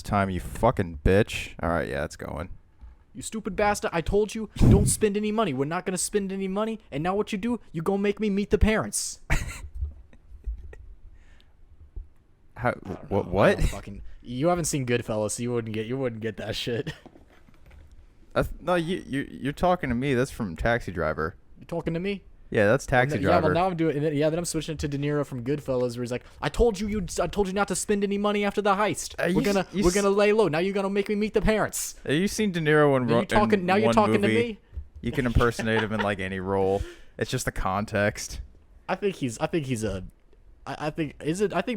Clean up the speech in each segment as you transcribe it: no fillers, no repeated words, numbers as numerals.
Time, you fucking bitch. All right, yeah, it's going. You stupid bastard. I told you, don't spend any money. We're not going to spend any money. And now what you do, you go make me meet the parents. How? Know. What? You haven't seen Goodfellas, so you wouldn't get that shit. No, you're talking to me. That's from Taxi Driver. You talking to me? Yeah, that's Taxi Driver. Yeah, well, now I'm doing. Then I'm switching it to De Niro from Goodfellas, where he's like, "I told you not to spend any money after the heist. We're gonna lay low. Now you're gonna make me meet the parents." Have you seen De Niro in Now you're talking to me. You can impersonate him in like any role. It's just the context. I think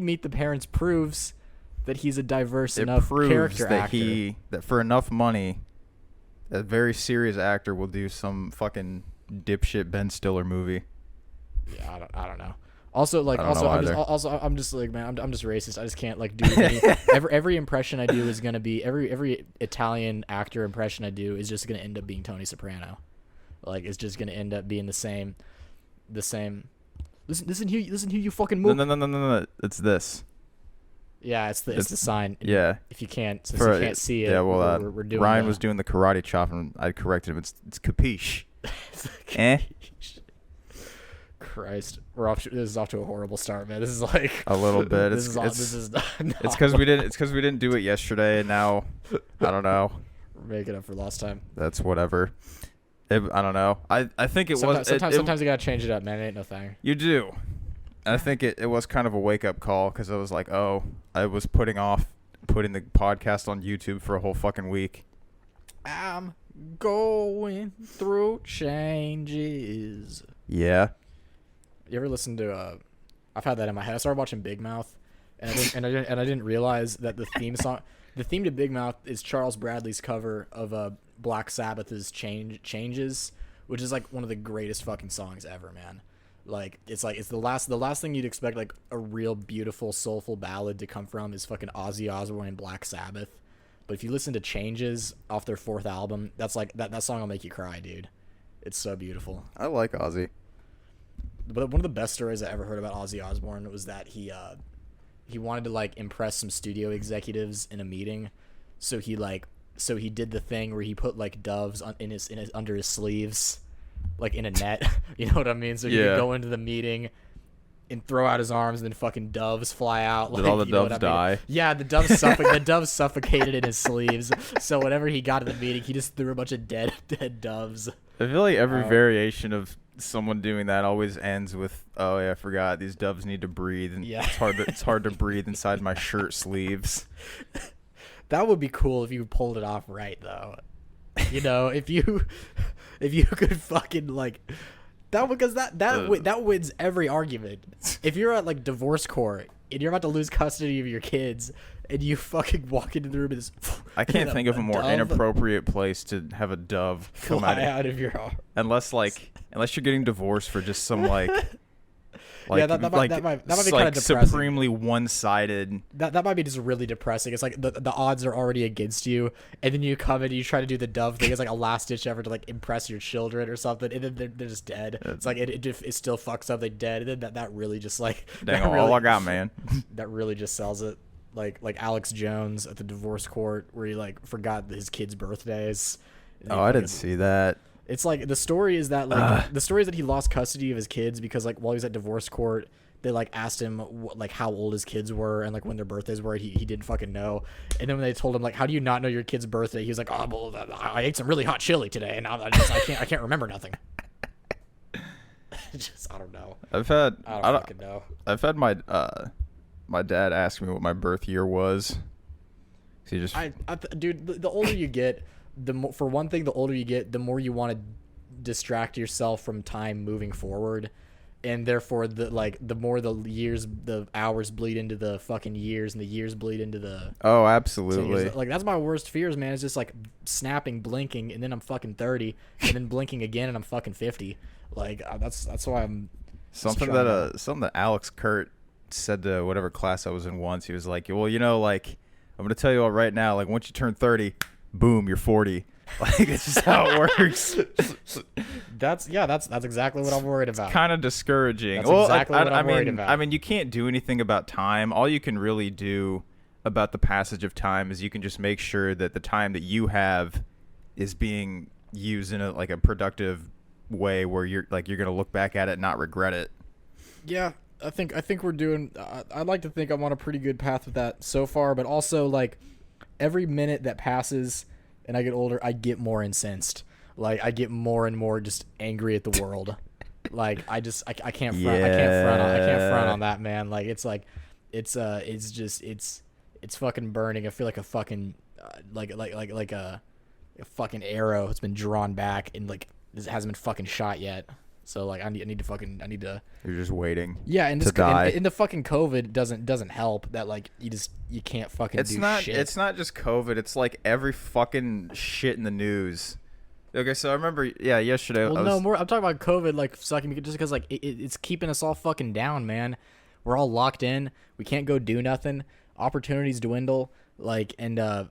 Meet the Parents proves that he's a diverse enough character actor. That for enough money, a very serious actor will do some fucking dipshit Ben Stiller movie. Yeah, I don't know. Also, I'm just like, man, I'm just racist. I just can't like do every impression I do is gonna be every Italian actor impression I do is just gonna end up being Tony Soprano. Like it's just gonna end up being the same. Listen here, you fucking move. No. It's this. Yeah, it's the sign. Yeah. If you can't, since you can't see it, yeah. Well, we're doing. Ryan was doing the karate chop, and I corrected him. It's capiche. Christ, this is off to a horrible start, man. This is like a little bit. It's because we didn't do it yesterday, and now I don't know. We're making up for lost time. That's whatever. I don't know. I think sometimes you gotta change it up, man. It ain't no thing. You do. I think it was kind of a wake up call because I was like, oh, I was putting the podcast on YouTube for a whole fucking week. I'm going through changes. Yeah. You ever listen to? I've had that in my head. I started watching Big Mouth, and I didn't realize that the theme song, the theme to Big Mouth, is Charles Bradley's cover of Black Sabbath's Changes, which is like one of the greatest fucking songs ever, man. Like it's the last thing you'd expect like a real beautiful soulful ballad to come from is fucking Ozzy Osbourne and Black Sabbath. But if you listen to Changes off their fourth album, that's like that song will make you cry, dude. It's so beautiful. I like Ozzy. But one of the best stories I ever heard about Ozzy Osbourne was that he wanted to like impress some studio executives in a meeting, so he did the thing where he put like doves in his under his sleeves, like in a net. You know what I mean? So he could go into the meeting and throw out his arms, and then fucking doves fly out. Did all the doves die? Yeah, the doves suffocated in his sleeves. So whenever he got to the meeting, he just threw a bunch of dead doves. I feel like every variation of someone doing that always ends with, "Oh yeah, I forgot these doves need to breathe, and it's hard to breathe inside my shirt sleeves." That would be cool if you pulled it off right, though. You know, if you could fucking like that, because that wins every argument. If you're at like divorce court and you're about to lose custody of your kids, and you fucking walk into the room and this, I can't think of a more inappropriate place to have a dove come fly out of your arm. Unless you're getting divorced for just some like yeah, that might be kind of depressing. Supremely one-sided. That might be just really depressing. It's like the odds are already against you, and then you come in and you try to do the dove thing. It's like a last-ditch effort to like impress your children or something, and then they're just dead. It's like it still fucks up. They dead, and then that really just like dang all I got, man. That really just sells it. Like Alex Jones at the divorce court where he like forgot his kids' birthdays. Oh, I didn't see that. It's like the story is that he lost custody of his kids because like while he was at divorce court, they like asked him like how old his kids were and like when their birthdays were. He didn't fucking know. And then when they told him like, how do you not know your kid's birthday? He was like, oh, well, I ate some really hot chili today, and I can't remember nothing. Just I don't know. I don't fucking know. I've had my dad ask me what my birth year was. He just dude, the older you get, the older you get, the more you want to distract yourself from time moving forward, and therefore the more the hours bleed into the fucking years, and the years bleed into the absolutely. Like that's my worst fears, man. It's just like snapping, blinking, and then I'm fucking 30, and then blinking again, and I'm fucking 50. Like that's why I'm something that Alex Kurt said to whatever class I was in once. He was like, well, you know, like I'm gonna tell you all right now, like once you turn 30, boom, you're 40. Like it's just how it works. That's exactly what I'm worried about. It's kind of discouraging. That's exactly what I'm worried about. I mean, you can't do anything about time. All you can really do, about the passage of time is you can just make sure that the time that you have is being used in a productive way where you're gonna look back at it and not regret it. Yeah, I think we're doing. I'd like to think I'm on a pretty good path with that so far, but also like every minute that passes and I get older, I get more incensed. Like I get more and more just angry at the world. Like I can't front. I can't front on that, man. Like it's fucking burning. I feel like a fucking like a fucking arrow has been drawn back and like it hasn't been fucking shot yet. So like I need to. You're just waiting. Yeah, and to die. And the fucking COVID doesn't help. That like you can't fucking do shit. It's not just COVID. It's like every fucking shit in the news. Okay, so I remember, yesterday. Well, I'm talking about COVID, like sucking me just because like it's keeping us all fucking down, man. We're all locked in. We can't go do nothing. Opportunities dwindle. Like there's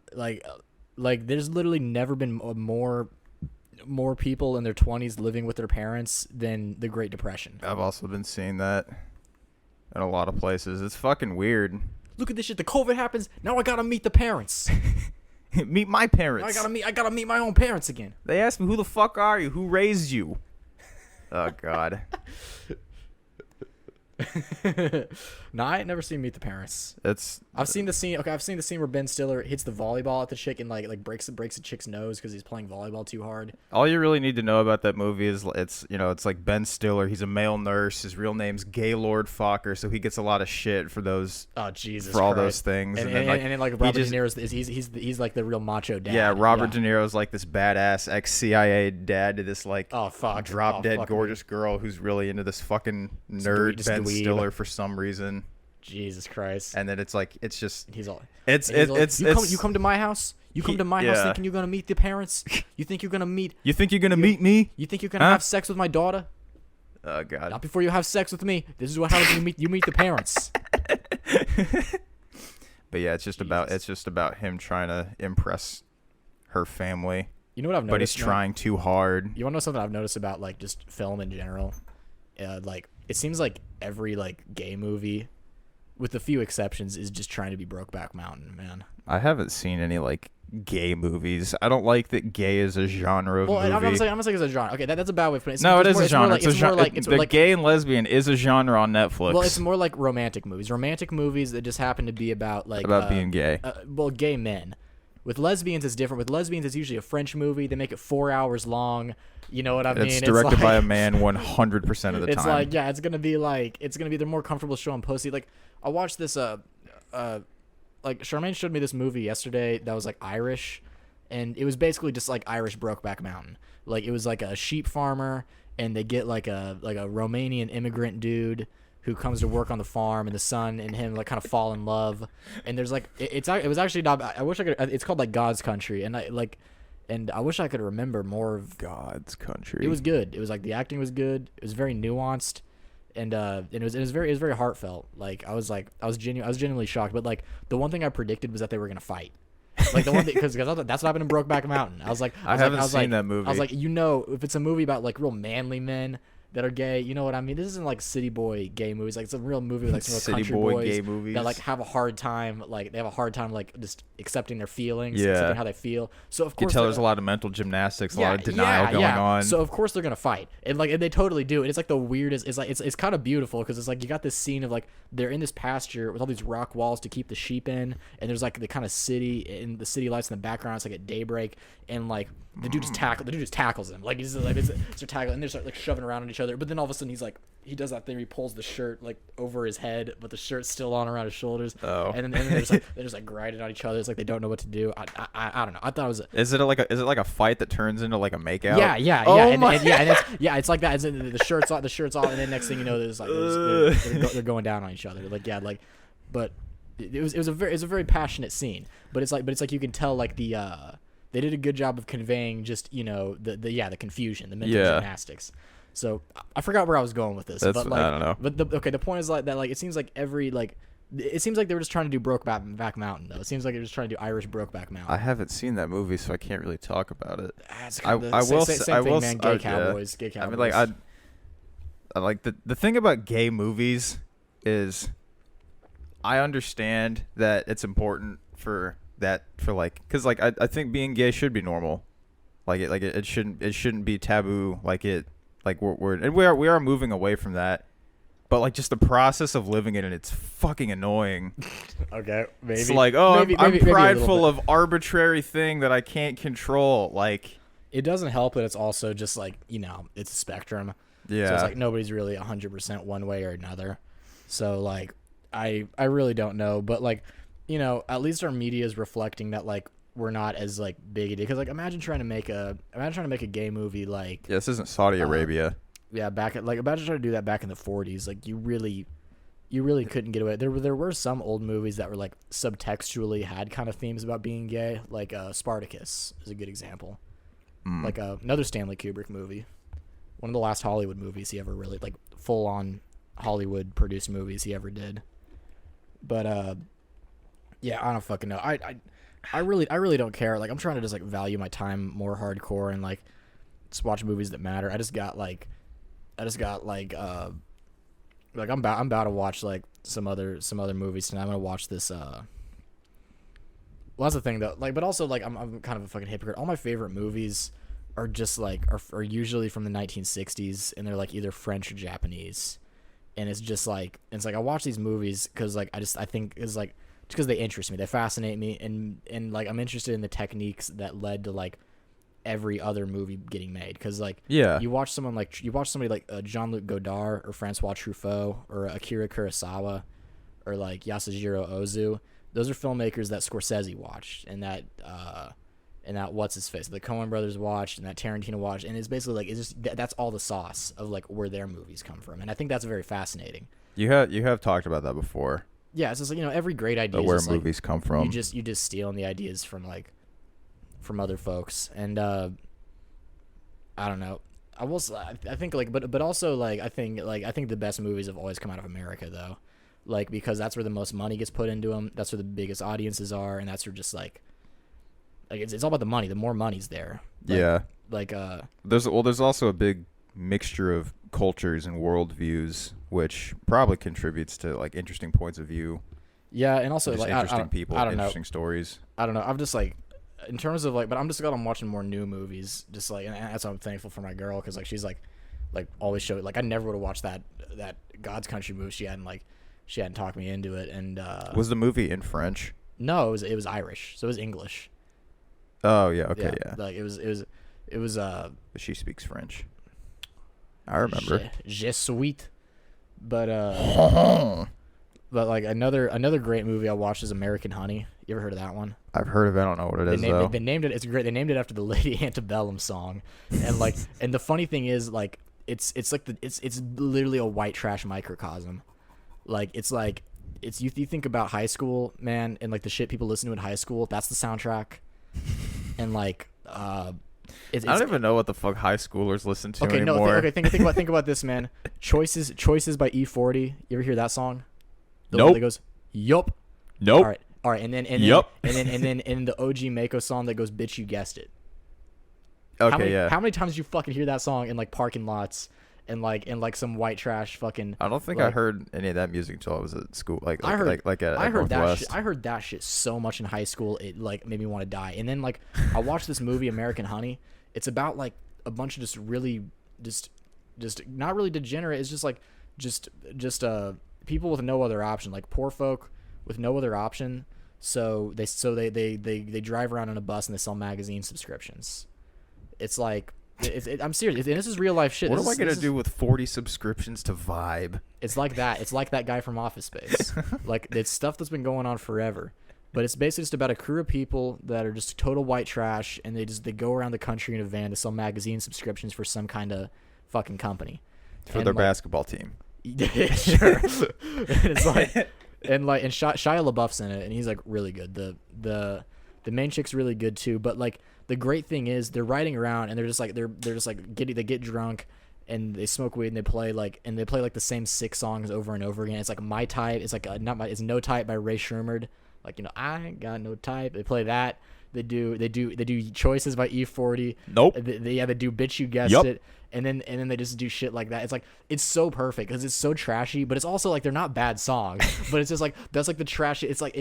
literally never been more people in their 20s living with their parents than the Great Depression. I've also been seeing that in a lot of places. It's fucking weird. Look at this shit. The COVID happens. Now I gotta meet the parents. Meet my parents. I gotta meet my own parents again. They asked me, who the fuck are you? Who raised you? Oh, God. No, I ain't never seen Meet the Parents. I've seen the scene. Okay, I've seen the scene where Ben Stiller hits the volleyball at the chick and like breaks the chick's nose because he's playing volleyball too hard. All you really need to know about that movie is it's like Ben Stiller. He's a male nurse. His real name's Gaylord Fokker, so he gets a lot of shit for those. Oh Jesus! For all Christ. those things, and then Robert De Niro's he's like the real macho dad. Yeah, Robert De Niro's like this badass ex-CIA dad to this like drop dead gorgeous girl who's really into this fucking nerd Ben Stiller for some reason. Jesus Christ! And then it's just he's all you come to my house. You come to my house thinking you're gonna meet the parents. You think you're gonna meet? You think you're gonna meet me? You think you're gonna have sex with my daughter? Oh God! Not before you have sex with me. This is what happens when you meet the parents. But yeah, it's just about him trying to impress her family. You know what I've noticed? But he's trying too hard. You want to know something I've noticed about like just film in general? Like it seems like every like gay movie, with a few exceptions, is just trying to be Brokeback Mountain, man. I haven't seen any like gay movies. I don't like that gay is a genre of movie. I'm not saying it's a genre. Okay, that's a bad way of putting it. No, it is a genre. The gay and lesbian is a genre on Netflix. Well, it's more like romantic movies. Romantic movies that just happen to be about like being gay. Gay men. With lesbians, it's different. With lesbians, it's usually a French movie. They make it 4 hours long. You know what I mean? It's directed by a man 100% of the time. It's like, yeah, it's gonna be they're more comfortable showing pussy. Like I watched this like Charmaine showed me this movie yesterday that was like Irish, and it was basically just like Irish Brokeback Mountain. Like it was like a sheep farmer, and they get like a Romanian immigrant dude who comes to work on the farm, and the son and him like kind of fall in love. And there's like it was actually not. I wish I could. It's called like God's Country, and I wish I could remember more of God's Country. It was good. It was like the acting was good. It was very nuanced. And it was very heartfelt. Like I was genuinely shocked. But like the one thing I predicted was that they were gonna fight. Like the one thing because that's what happened in Brokeback Mountain. I haven't seen that movie. I was like, if it's a movie about like real manly men that are gay, you know what I mean? This isn't like city boy gay movies. Like it's a real movie with like some real country boys gay movies that like have a hard time. Like they have a hard time like just accepting their feelings, yeah, accepting how they feel. So of course you can tell there's a lot of mental gymnastics, a lot of denial going on. So of course they're gonna fight, and they totally do. And it's like the weirdest. It's like it's kind of beautiful because it's like you got this scene of like they're in this pasture with all these rock walls to keep the sheep in, and there's like the kind of city and the city lights in the background. It's like at daybreak, and like the dude just tackles them. Like he's like it's tackling, and they start like shoving around at each other. But then all of a sudden he does that thing where he pulls the shirt like over his head, but the shirt's still on around his shoulders. Oh. And then they're just like grinding on each other. It's like they don't know what to do. I don't know. I thought it was. Is it like a fight that turns into like a makeout? Yeah. Oh It's like that. The shirt's off, and then next thing you know, there's like they're going down on each other. But it was a very passionate scene. But it's like you can tell like they did a good job of conveying just the confusion, the mental gymnastics. So I forgot where I was going with this. But like, I don't know. But the point is like that it seems like it seems like they were just trying to do Brokeback Mountain though. It seems like they were just trying to do Irish Brokeback Mountain. I haven't seen that movie, so I can't really talk about it. I will say, gay cowboys. I mean, like I like the thing about gay movies is I understand that it's important for that for like because like I think being gay should be normal. It shouldn't be taboo and we are moving away from that. But like just the process of living it, and it's fucking annoying. Okay, maybe. It's like, oh, I'm prideful of arbitrary thing that I can't control. Like, it doesn't help that it's also just like, it's a spectrum. yeah. So it's like nobody's really 100% one way or another. So like, I really don't know, but like, at least our media is reflecting that like we're not as like bigoted. Because like, imagine trying to make a gay movie like. Yeah, this isn't Saudi Arabia. Yeah, imagine trying to do that back in the 40s. Like you really couldn't get away. There were some old movies that were like subtextually had kind of themes about being gay. Like Spartacus is a good example. Like another Stanley Kubrick movie, one of the last Hollywood movies he ever really like full on Hollywood produced movies he ever did. But yeah, I don't fucking know. I really don't care. Like I'm trying to just like value my time more hardcore and like just watch movies that matter. I just got like I'm about to watch like some other movies tonight. I'm gonna watch this. Well, that's the thing though. Like, but also like I'm kind of a fucking hypocrite. All my favorite movies are just like are usually from the 1960s, and they're like either French or Japanese. And it's just like I watch these movies because like I think it's like just because they interest me, they fascinate me, and like I'm interested in the techniques that led to like every other movie getting made. Because like you watch somebody like Jean-Luc Godard or Francois Truffaut or Akira Kurosawa or like Yasujiro Ozu. Those are filmmakers that Scorsese watched and that what's his face, the Coen brothers watched and that Tarantino watched, and it's basically like it's just that's all the sauce of like where their movies come from, and I think that's very fascinating. You have talked about that before. Yeah, it's just like every great idea where just, movies like, come from. You just stealing the ideas from other folks, and I don't know. I think like but also like I think the best movies have always come out of America though, like because that's where the most money gets put into them. That's where the biggest audiences are, and that's where just like it's all about the money. The more money's there. There's also a big mixture of cultures and worldviews, which probably contributes to like interesting points of view. Yeah, and also just like interesting people, I don't interesting know. stories. I don't know. I'm just like, in terms of like, but I'm just glad I'm watching more new movies. Just like, and that's why I'm thankful for my girl, because like she's like always showed like I never would have watched that God's Country movie. She hadn't talked me into it. And was the movie in French? No, it was Irish, so it was English. Oh yeah, okay, yeah. Like it was. But she speaks French. I remember. Je suis. But but like another great movie I watched is American Honey. You ever heard of that one? I've heard of it. I don't know what it is though. They named it. It's great. They named it after the Lady Antebellum song, and like, and the funny thing is like it's literally a white trash microcosm. You think about high school, man, and like the shit people listen to in high school. That's the soundtrack, and like I don't even know what the fuck high schoolers listen to anymore. Okay, think about this, man. Choices by E40. You ever hear that song? Nope. That goes, yup. Nope. All right, and then Yep. and then in the OG Mako song that goes, bitch, you guessed it. Okay, How many times did you fucking hear that song in like parking lots and like some white trash fucking? I don't think like, I heard any of that music until I was at school. At Northwest. I heard that shit so much in high school. It like made me want to die. And then like I watched this movie American Honey. It's about like a bunch of just not really degenerate. It's just like just people with no other option, like poor folk with no other option. So they drive around on a bus and they sell magazine subscriptions. It's like I'm serious. And this is real life shit. What am I gonna do with 40 subscriptions to Vibe? It's like that. It's like that guy from Office Space. Like it's stuff that's been going on forever. But it's basically just about a crew of people that are just total white trash, and they go around the country in a van to sell magazine subscriptions for some kind of fucking company. For their basketball team. Sure. It's like and Shia LaBeouf's in it, and he's like really good. The main chick's really good too. But like the great thing is they're riding around and they get drunk and they smoke weed and they play like the same 6 songs over and over again. It's like My Type. It's like it's No Type by Ray Shermerd. Like, I ain't got no type. They play that. They do Choices by E40. Nope. They do Bitch You Guessed Yup. It. And then they just do shit like that. It's like it's so perfect because it's so trashy, but it's also like they're not bad songs. But it's just like that's like the trashy. It's like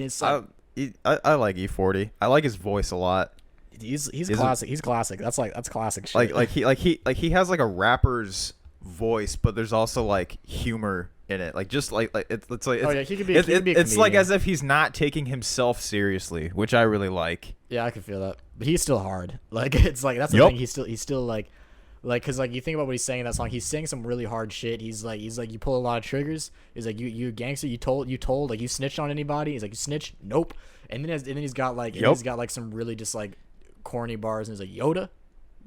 I like E40. I like his voice a lot. he's classic. He's classic. That's classic shit. He has like a rapper's voice, but there's also like humor in it. Like just like it's like oh yeah, he could be. He could be a it's like comedian. as if he's not taking himself seriously, which I really like. Yeah, I can feel that. But he's still hard. Like it's like that's the Yup. thing. He's still like because like you think about what he's saying in that song. He's saying some really hard shit. He's like you pull a lot of triggers. He's like you a gangster. You told like you snitched on anybody. He's like you snitch. Nope. And then he's got like he's got like some really just like corny bars and he's like Yoda.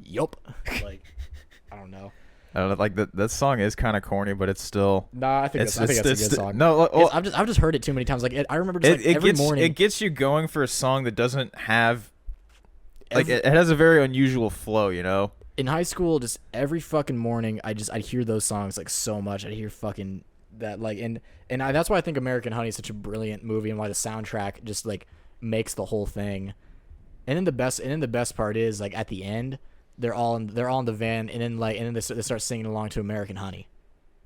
Yup. Like I don't know. I don't know, like that song is kind of corny, but it's still. Nah, I think that's a good song. No, well, I've just heard it too many times. Like I remember just like every morning. It gets you going for a song that doesn't have. Like it has a very unusual flow, you know. In high school, just every fucking morning, I'd hear those songs like so much. I'd hear fucking that like that's why I think American Honey is such a brilliant movie and why the soundtrack just like makes the whole thing. And then the best part is like at the end, they're all in the van and then they start singing along to American Honey,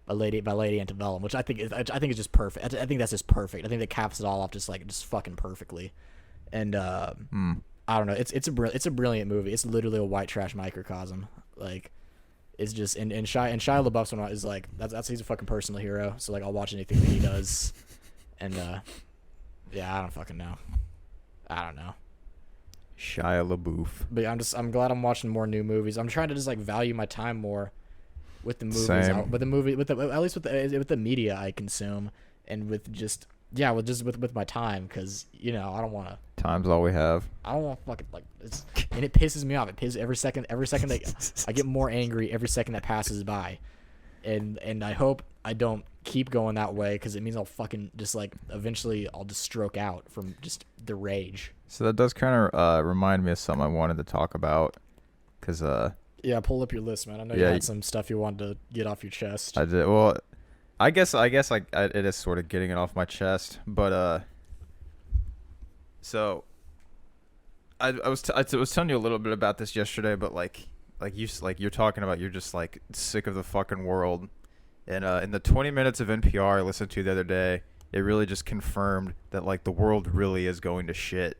by Lady Antebellum, which I think is just perfect. I think that's just perfect. I think that caps it all off just fucking perfectly. And I don't know. It's a brilliant movie. It's literally a white trash microcosm. Like, it's just and Shia LaBeouf's one is like he's a fucking personal hero. So like I'll watch anything that he does, and yeah, I don't fucking know. I don't know. Shia LaBeouf. But yeah, I'm glad I'm watching more new movies. I'm trying to just like value my time more with the movies, Same. with the media I consume, and with just with my time, because you know I don't want to. Time's all we have. I don't want fucking like it's, and it pisses me off. It pisses every second that I get more angry every second that passes by, and I hope I don't keep going that way because it means I'll fucking just like eventually I'll just stroke out from just the rage. So that does kind of remind me of something I wanted to talk about, cause yeah, pull up your list, man. I know you had some stuff you wanted to get off your chest. I did. Well, I guess it is sort of getting it off my chest, but so I was telling you a little bit about this yesterday, but like you're talking about you're just like sick of the fucking world, and in the 20 minutes of NPR I listened to the other day, it really just confirmed that like the world really is going to shit.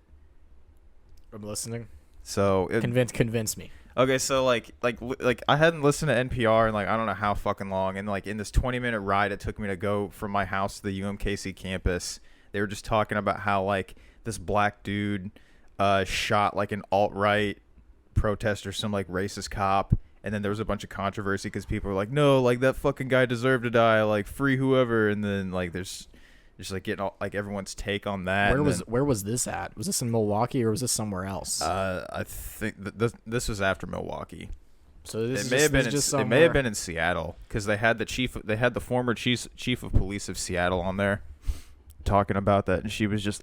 I'm listening. So convince me. Okay, so like I hadn't listened to NPR in like I don't know how fucking long, and like in this 20-minute ride it took me to go from my house to the UMKC campus, they were just talking about how like this black dude shot like an alt-right protester, some like racist cop, and then there was a bunch of controversy because people were like, no, like that fucking guy deserved to die, like free whoever, and then like there's just like getting all, like everyone's take on that. Where was this at? Was this in Milwaukee or was this somewhere else? I think this was after Milwaukee. So this may have been in Seattle because they had the former chief of police of Seattle on there talking about that, and she was just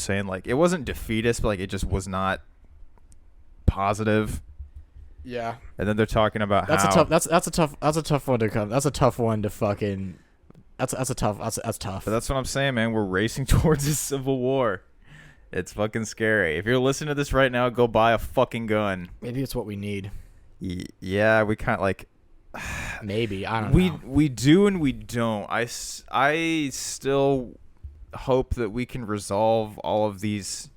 saying like it wasn't defeatist, but like it just was not positive. Yeah. And then they're talking about that's how a tough one to come. That's a tough one to fucking. That's tough. But that's what I'm saying, man. We're racing towards a civil war. It's fucking scary. If you're listening to this right now, go buy a fucking gun. Maybe it's what we need. Yeah, we kind of like. Maybe I don't know. We do and we don't. I still hope that we can resolve all of these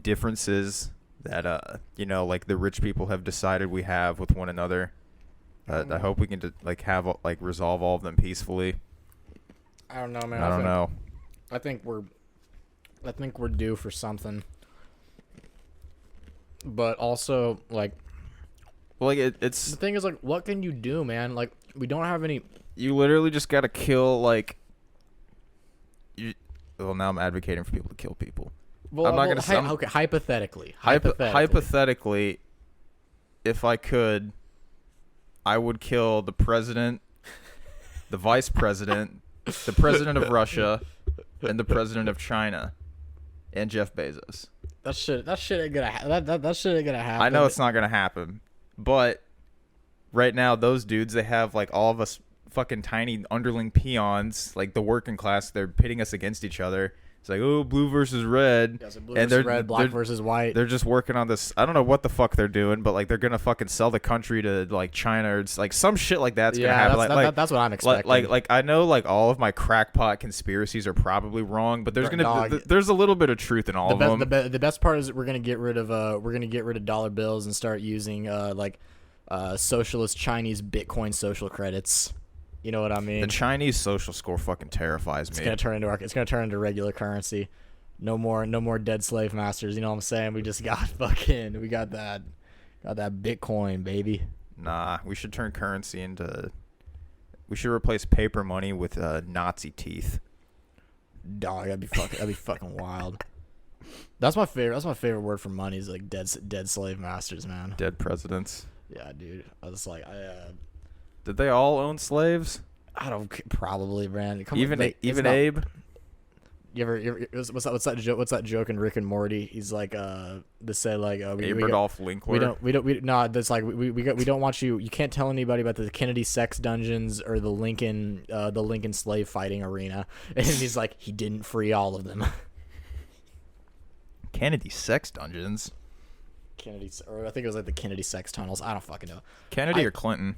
differences that like the rich people have decided we have with one another. I hope we can resolve all of them peacefully. I don't know, man. I don't know. I think we're due for something. But also, like, well, like it's the thing is, like, what can you do, man? Like, we don't have any. You literally just gotta kill like. Well, now I'm advocating for people to kill people. Well, I'm not gonna say. Okay, hypothetically, if I could, I would kill the president, the vice president, the president of Russia, and the president of China, and Jeff Bezos. That shit ain't gonna that shit ain't gonna happen. I know it's not gonna happen, but right now those dudes, they have like all of us fucking tiny underling peons, like the working class. They're pitting us against each other. It's like, oh, blue versus red. Yeah, so blue versus red, black versus white. They're just working on this. I don't know what the fuck they're doing, but like they're gonna fucking sell the country to like China or it's like some shit like that's gonna happen. That's what I'm expecting. Like I know like all of my crackpot conspiracies are probably wrong, but there's there's a little bit of truth in all of them. The best part is that we're gonna get rid of dollar bills and start using socialist Chinese Bitcoin social credits. You know what I mean? The Chinese social score fucking terrifies me. It's gonna turn into regular currency. No more dead slave masters. You know what I'm saying? We just got we got that Bitcoin, baby. Nah, we should turn currency into. We should replace paper money with Nazi teeth. Dog, that'd be fucking wild. That's my favorite word for money is like dead slave masters, man. Dead presidents. Yeah, dude. I was like, did they all own slaves? I don't probably, man. Even Abe. You ever what's that joke in Rick and Morty? He's like they say like Adolf Linkler. We don't want you can't tell anybody about the Kennedy sex dungeons or the Lincoln slave fighting arena. And he's like, he didn't free all of them. Kennedy sex dungeons. Or I think it was like the Kennedy sex tunnels. I don't fucking know. Kennedy or Clinton.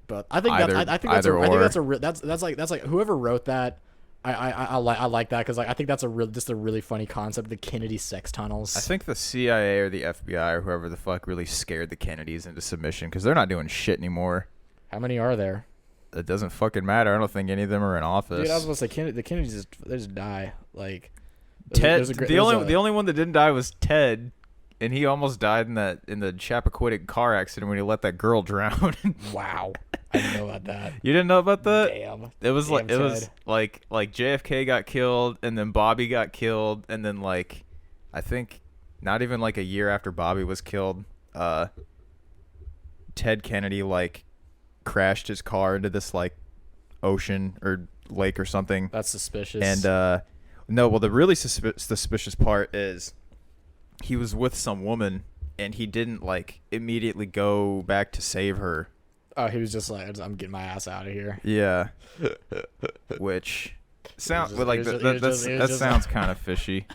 But I think that's like whoever wrote that. I like that because like I think that's just a really funny concept. The Kennedy sex tunnels. I think the CIA or the FBI or whoever the fuck really scared the Kennedys into submission because they're not doing shit anymore. How many are there? It doesn't fucking matter. I don't think any of them are in office. Dude, I was supposed to say the Kennedys they just die. Like Ted. The only one that didn't die was Ted. And he almost died in the Chappaquiddick car accident when he let that girl drown. Wow, I didn't know about that. You didn't know about that? Damn. It was like JFK got killed, and then Bobby got killed, and then like, I think, not even like a year after Bobby was killed, Ted Kennedy like crashed his car into this like ocean or lake or something. That's suspicious. And no, well the really suspicious part is. He was with some woman, and he didn't like immediately go back to save her. Oh, he was just like, "I'm getting my ass out of here." Yeah, which sounds that sounds kind of fishy.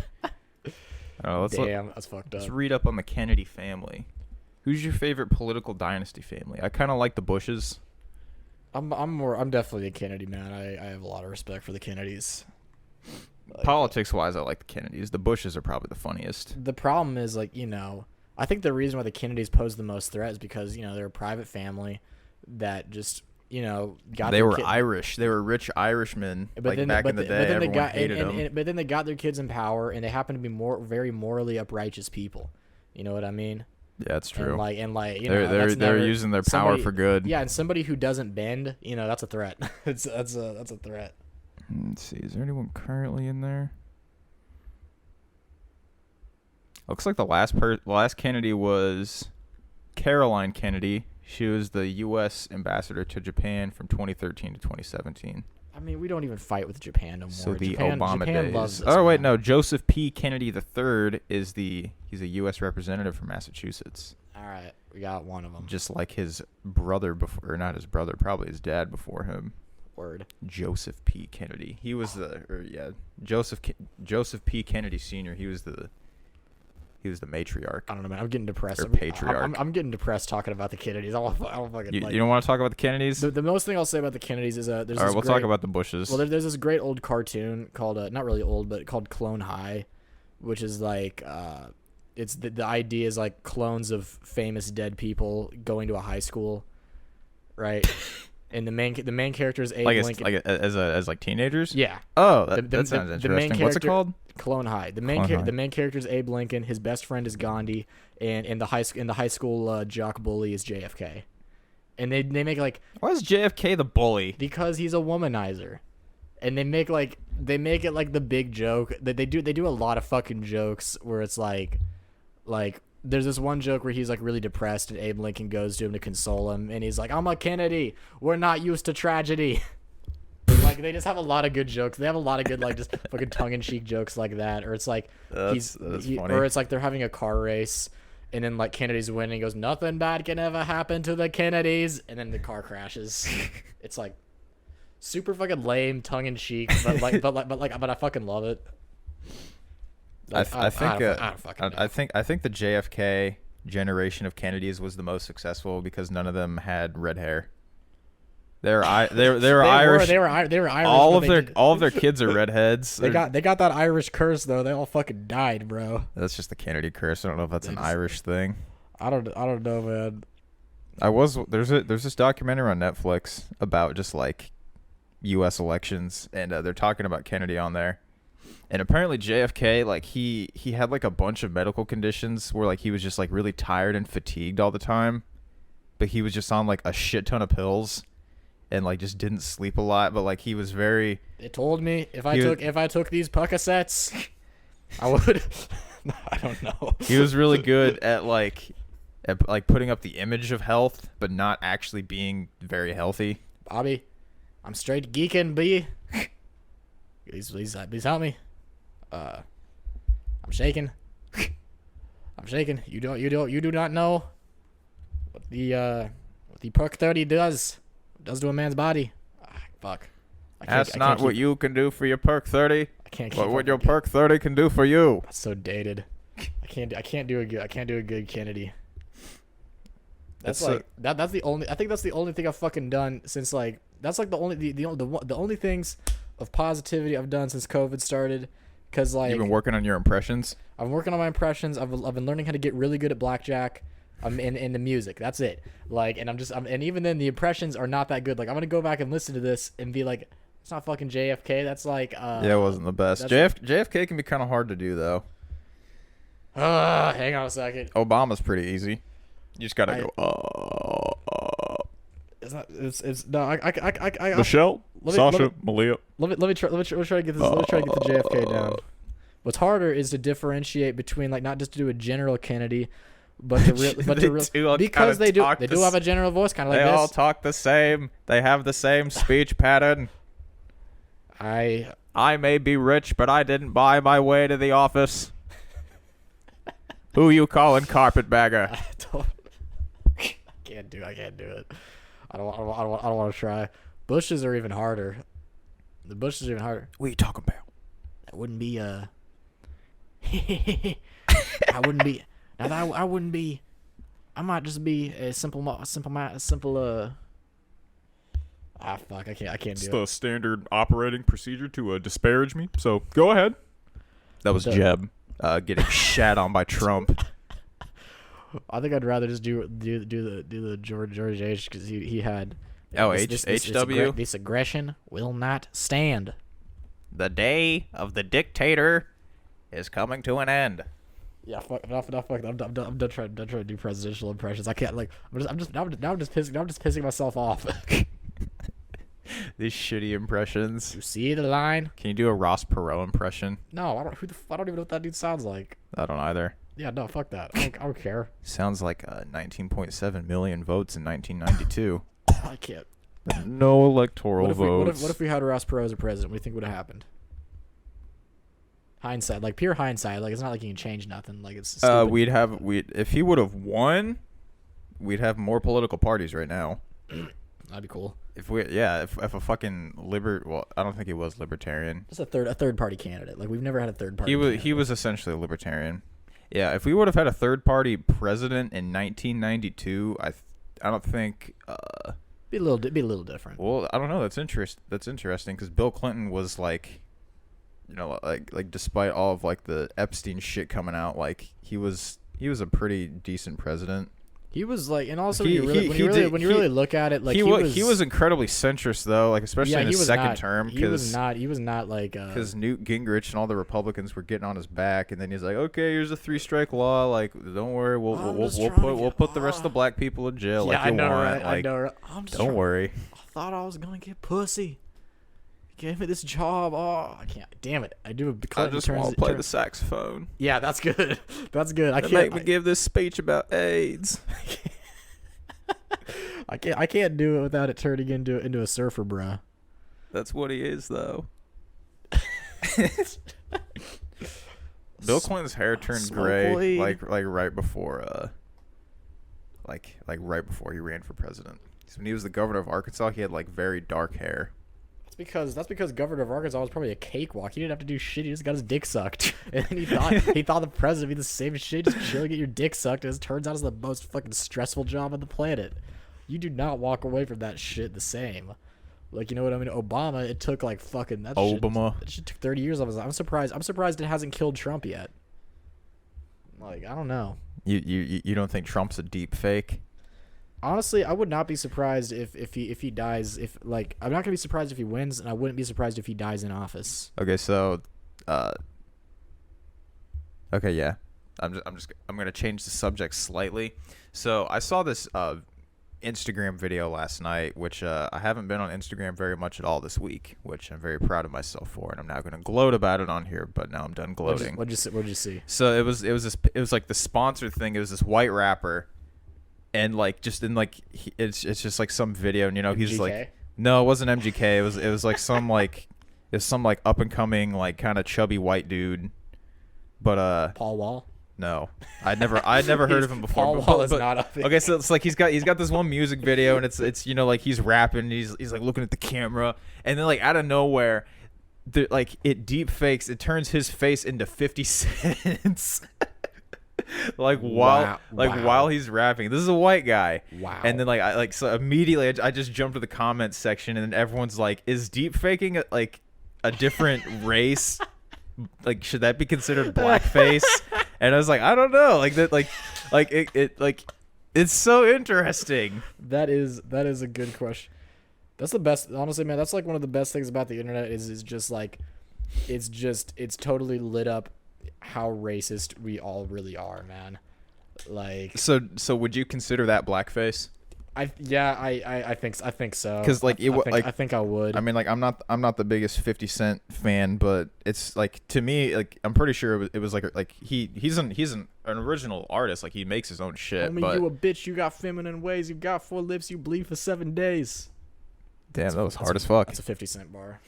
That's fucked up. Let's read up on the Kennedy family. Who's your favorite political dynasty family? I kind of like the Bushes. I'm definitely a Kennedy man. I have a lot of respect for the Kennedys. Like, politics-wise, I like the Kennedys. The Bushes are probably the funniest. The problem is, like, I think the reason why the Kennedys pose the most threat is because, they're a private family that just, got They were Irish. They were rich Irishmen, back in the day. Everyone hated them. But then they got their kids in power, and they happen to be very morally uprighteous people. You know what I mean? Yeah, that's true. They're using their power for good. Yeah, and somebody who doesn't bend, that's a threat. That's a threat. Let's see. Is there anyone currently in there? Looks like the last Kennedy was Caroline Kennedy. She was the U.S. ambassador to Japan from 2013 to 2017. I mean, we don't even fight with Japan no more. So the Japan days. Loves this, oh wait, no. Joseph P. Kennedy III he's a U.S. representative from Massachusetts. All right, we got one of them. Just like his brother before, or not his brother, probably his dad before him. Word. Joseph P. Kennedy. He was Joseph P. Kennedy Sr. He was the matriarch. I don't know, man. I'm getting depressed. Or patriarch. I'm getting depressed talking about the Kennedys. I don't fucking. You don't want to talk about the Kennedys? The most thing I'll say about the Kennedys is there's. All right, we'll talk about the Bushes. Well, there's this great old cartoon called not really old, but called Clone High, which is like it's the idea is like clones of famous dead people going to a high school, right? And the main character is Abe Lincoln. As teenagers. Yeah. Oh, that sounds interesting. What's it called? Clone High. The main character is Abe Lincoln. His best friend is Gandhi, and the high school jock bully is JFK. And they make like. Why is JFK the bully? Because he's a womanizer, and they make it like the big joke that they do a lot of fucking jokes where it's like. There's this one joke where he's like really depressed and Abe Lincoln goes to him to console him and he's like, "I'm a Kennedy. We're not used to tragedy." Like they just have a lot of good jokes. They have a lot of good like just fucking tongue-in-cheek jokes like that. Or it's like funny. Or it's like they're having a car race and then like Kennedy's winning. He goes, "Nothing bad can ever happen to the Kennedys," and then the car crashes. It's like super fucking lame, tongue-in-cheek, but I fucking love it. Like, I think I don't fucking know. I think the JFK generation of Kennedys was the most successful because none of them had red hair. They were Irish. They were Irish. All of their kids are redheads. They got that Irish curse though. They all fucking died, bro. That's just the Kennedy curse. I don't know if that's They an just- Irish thing. I don't know, man. There's this documentary on Netflix about just like U.S. elections, and they're talking about Kennedy on there. And apparently JFK, like he had like a bunch of medical conditions where like he was just like really tired and fatigued all the time, but he was just on like a shit ton of pills, and like just didn't sleep a lot. But like he was very. They told me if I took these Percocets, I would. I don't know. He was really good at like putting up the image of health, but not actually being very healthy. Bobby, I'm straight geeking, B. Please help me. I'm shaking. I'm shaking. You do not know what the Perk 30 does to a man's body. Fuck. That's not what you can do for your Perk 30. I can't. But what your Perk 30 can do for you. That's so dated. I can't do a good Kennedy. That's like that's the only. I think that's the only thing I've fucking done since like that's like the only things of positivity I've done since COVID started. Cause like you've been working on your impressions. I'm working on my impressions. I've been learning how to get really good at blackjack. In the music. That's it. Like, and and even then the impressions are not that good. Like, I'm gonna go back and listen to this and be like, it's not fucking JFK. That's like yeah, it wasn't the best. JFK can be kind of hard to do though. Hang on a second. Obama's pretty easy. You just gotta go. It's no. I Michelle, Sasha, Malia. Let me try to get this. Let me try to get the JFK down. What's harder is to differentiate between like not just to do a general Kennedy, but because they do have a general voice kind of like this. They all talk the same. They have the same speech pattern. I may be rich, but I didn't buy my way to the office. Who you calling carpetbagger? I can't do it. I don't want to try. Bushes are even harder. The bushes are even harder. What are you talking about? That wouldn't be I wouldn't be. Now that I wouldn't be. I might just be a simple. Ah, fuck! I can't do It's it. the standard operating procedure to disparage me. So go ahead. That was Jeb getting shat on by Trump. I think I'd rather just do the George H because he had. HW. This aggression will not stand. The day of the dictator is coming to an end. Yeah, fuck. I'm done trying to do presidential impressions. I can't like. I'm just pissing myself off. These shitty impressions. You see the line? Can you do a Ross Perot impression? No, I don't. I don't even know what that dude sounds like. I don't either. Yeah, no, fuck that. I don't care. Sounds like 19.7 million votes in 1992. I can't. No electoral votes. What if we had Ross Perot as a president? What do you think would have happened? Hindsight, like pure hindsight, like it's not like you can change nothing. Like it's stupid. If he would have won, we'd have more political parties right now. That'd be cool. If a fucking I don't think he was libertarian. Just a third party candidate. Like we've never had a third party. He was essentially a libertarian. Yeah, if we would have had a third party president in 1992, I don't think. Be a little different. Well, I don't know. That's interesting because Bill Clinton was like, you know, like despite all of like the Epstein shit coming out, like he was a pretty decent president. He was like, and also when you really look at it, like he was incredibly centrist though, like especially in his second term. He was not like because Newt Gingrich and all the Republicans were getting on his back, and then he's like, okay, here's a 3-strike law. Like, don't worry, we'll put the rest of the black people in jail. Yeah, like you want. Right? Like, I know. Right? Don't worry. I thought I was gonna get pussy. Gave me this job. Oh, I can't. Damn it! I do. I just want to play the saxophone. Yeah, that's good. That's good. I can't make me give this speech about AIDS. I can't do it without it turning into a surfer, bruh. That's what he is, though. Bill Clinton's hair turned gray, like right before, like right before he ran for president. So when he was the governor of Arkansas, he had like very dark hair. That's because Governor of Arkansas was probably a cakewalk. He didn't have to do shit. He just got his dick sucked, and then he thought the president would be the same shit. Just chill, get your dick sucked. And it turns out it's the most fucking stressful job on the planet. You do not walk away from that shit the same. Like, you know what I mean? Obama, it took like fucking that Obama. That shit took 30 years of his life. I'm surprised it hasn't killed Trump yet. Like, I don't know. You don't think Trump's a deep fake? Honestly, I would not be surprised if he dies. If like, I'm not gonna be surprised if he wins, and I wouldn't be surprised if he dies in office. Okay, so, okay, yeah, I'm gonna change the subject slightly. So I saw this Instagram video last night, which I haven't been on Instagram very much at all this week, which I'm very proud of myself for, and I'm now gonna gloat about it on here. But now I'm done gloating. What'd you see? So it was like the sponsored thing. It was this white rapper. And like just in like it's just like some video, and you know he's MGK? like, no, it wasn't MGK. It was like some like up and coming like kind of chubby white dude, but Paul Wall. no, I'd never heard of him before. Paul Wall is not up. Okay, so it's like he's got this one music video, and it's you know like he's rapping, and he's like looking at the camera, and then like out of nowhere, like it deep fakes, it turns his face into 50 cents. Like while he's rapping, this is a white guy. Wow. And then like so immediately I just jumped to the comments section, and then everyone's like, is deep faking like a different race? Like, should that be considered blackface? And I was like, I don't know. Like that like it's so interesting. That is a good question. That's the best, honestly, man. That's like one of the best things about the internet is just like it's totally lit up how racist we all really are, man. Like, so would you consider that blackface? I think so. Because like I think I would. I mean, like I'm not the biggest 50 Cent fan, but it's like to me, like I'm pretty sure it was like he's an original artist. Like he makes his own shit. Homie, but you a bitch. You got feminine ways. You got 4 lips. You bleed for 7 days. damn, that was hard as fuck. That's a 50 Cent bar.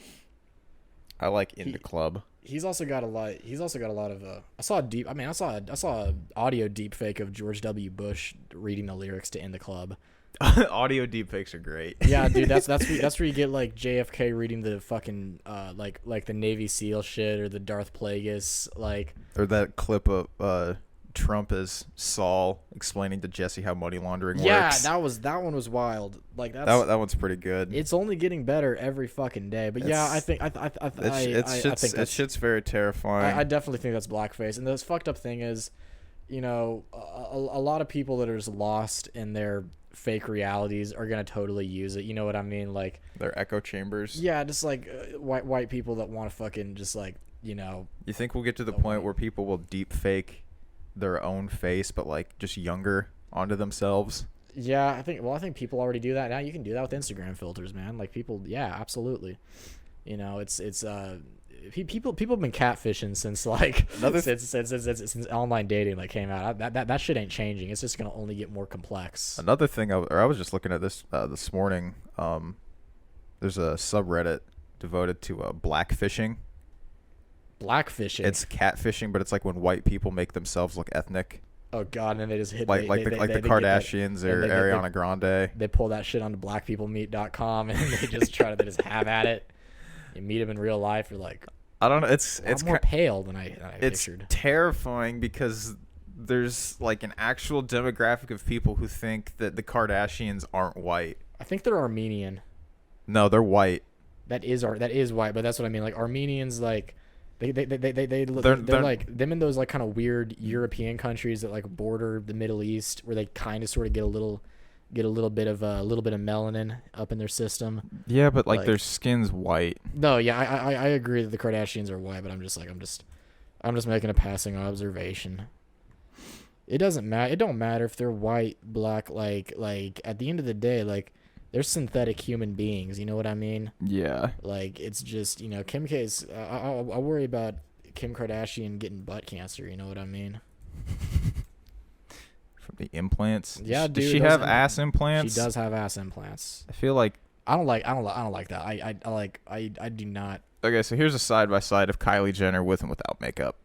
I like In the Club. He's also got a lot. He's also got a lot of. I saw a audio deep fake of George W. Bush reading the lyrics to In the Club. Audio deepfakes are great. Yeah, dude, that's where you get like JFK reading the fucking like the Navy SEAL shit or the Darth Plagueis like. Or that clip of Trump as Saul explaining to Jesse how money laundering works. Yeah, that one was wild. Like that one's pretty good. It's only getting better every fucking day. But yeah, I think shit's very terrifying. I definitely think that's blackface. And the fucked up thing is, you know, a lot of people that are just lost in their fake realities are gonna totally use it. You know what I mean? Like their echo chambers. Yeah, just like white people that want to fucking just like, you know. You think we'll get to the point where people will deep fake their own face, but like just younger onto themselves? Yeah, I think people already do that now. You can do that with Instagram filters, man. Like people, yeah, absolutely. You know, it's people have been catfishing since like since online dating like came out. That shit ain't changing. It's just gonna only get more complex. Another thing, I was just looking at this this morning. There's a subreddit devoted to blackfishing. Blackfishing. It's catfishing, but it's like when white people make themselves look ethnic. Oh god, and then they just hit the Kardashians or Ariana Grande. They pull that shit onto blackpeoplemeet.com and they just they just have at it. You meet them in real life, you're like, I don't know. It's more pale than I it's pictured. It's terrifying because there's like an actual demographic of people who think that the Kardashians aren't white. I think they're Armenian. No, they're white. That is white, but that's what I mean. Like Armenians, like. They're like them in those like kind of weird European countries that like border the Middle East, where they kind of sort of get a little bit of melanin up in their system. Yeah, but like their skin's white. No, yeah, I agree that the Kardashians are white, but I'm just making a passing observation. It doesn't matter. It don't matter if they're white, black. Like at the end of the day, like. They're synthetic human beings, you know what I mean? Yeah. Like, it's just, you know, Kim K's... I worry about Kim Kardashian getting butt cancer, you know what I mean? From the implants? Yeah, dude. Does she have ass implants? She does have ass implants. I feel like... I don't like that. I do not... Okay, so here's a side-by-side of Kylie Jenner with and without makeup.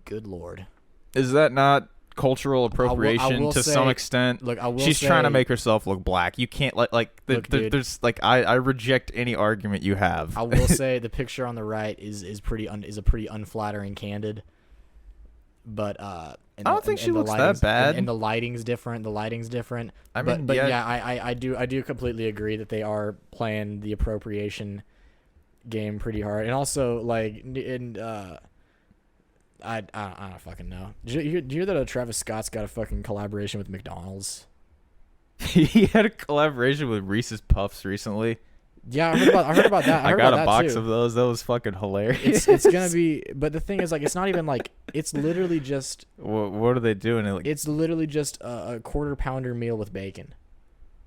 Good lord. Is that not cultural appropriation will to say- some extent. Look, I will She's trying to say- make herself look black. You can't Look, dude. there's like I reject any argument you have. I will say the picture on the right is a pretty unflattering candid. But I don't think she looks that bad. And the lighting's different. I mean, but yeah. yeah, I do completely agree that they are playing the appropriation game pretty hard. And also like I don't fucking know. Did you hear that Travis Scott's got a fucking collaboration with McDonald's? He had a collaboration with Reese's Puffs recently. Yeah, I heard about that. I got a box too. of those. That was fucking hilarious. It's gonna be, but the thing is, like, it's not even like, it's literally just What are they doing? it's literally just a quarter pounder meal with bacon,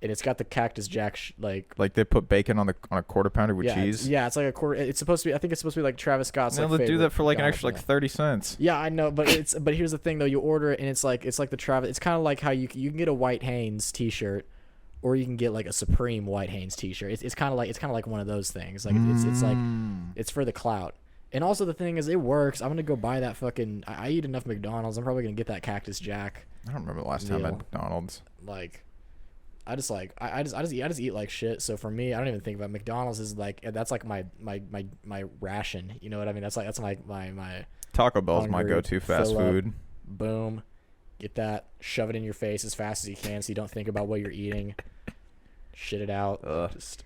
and it's got the Cactus Jack like they put bacon on a quarter pounder with yeah, cheese. it's like a quarter. It's supposed to be. I think it's supposed to be like Travis Scott's. No, Like, they do that for like an favorite extra like guy. 30 cents. Yeah, I know, but here's the thing though. You order it and it's like the Travis. It's kind of like how you can get a White Hanes T-shirt, or you can get like a Supreme White Hanes T-shirt. It's kind of like one of those things. Like it's like it's for the clout. And also the thing is, it works. I'm gonna go buy that fucking. I eat enough McDonald's. I'm probably gonna get that Cactus Jack. I don't remember the last time I had Deal. McDonald's. Like, I just eat like shit. So for me, I don't even think about McDonald's is like that's like my ration. You know what I mean? That's my Taco Bell's my hungry, go-to fast fill up. food. boom, get that, shove it in your face as fast as you can, so you don't think about what you're eating. Shit it out. Ugh. Just